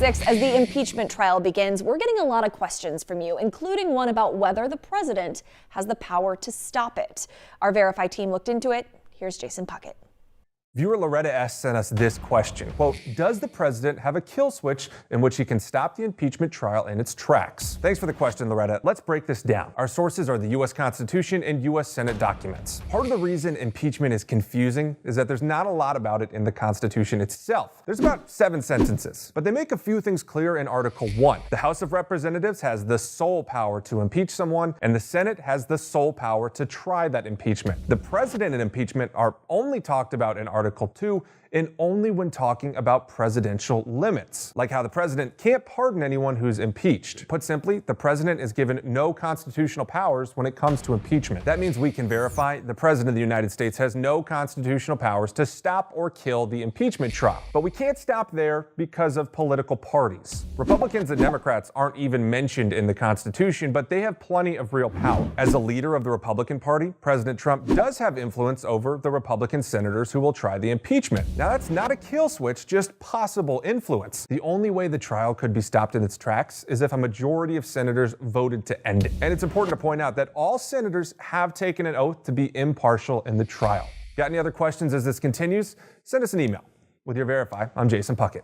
As the impeachment trial begins, we're getting a lot of questions from you, including one about whether the president has the power to stop it. Our Verify team looked into it. Here's Jason Puckett. Viewer Loretta S. sent us this question. Quote, does the president have a kill switch in which he can stop the impeachment trial in its tracks? Thanks for the question, Loretta. Let's break this down. Our sources are the U.S. Constitution and U.S. Senate documents. Part of the reason impeachment is confusing is that there's not a lot about it in the Constitution itself. There's about 7 sentences, but they make a few things clear in Article 1. The House of Representatives has the sole power to impeach someone, and the Senate has the sole power to try that impeachment. The president and impeachment are only talked about in Article 2 and only when talking about presidential limits, like how the president can't pardon anyone who's impeached. Put simply, the president is given no constitutional powers when it comes to impeachment. That means we can verify the president of the United States has no constitutional powers to stop or kill the impeachment trial. But we can't stop there because of political parties. Republicans and Democrats aren't even mentioned in the Constitution, but they have plenty of real power. As a leader of the Republican Party, President Trump does have influence over the Republican senators who will try the impeachment. Now, that's not a kill switch, just possible influence. The only way the trial could be stopped in its tracks is if a majority of senators voted to end it. And it's important to point out that all senators have taken an oath to be impartial in the trial. Got any other questions as this continues? Send us an email. With your Verify, I'm Jason Puckett.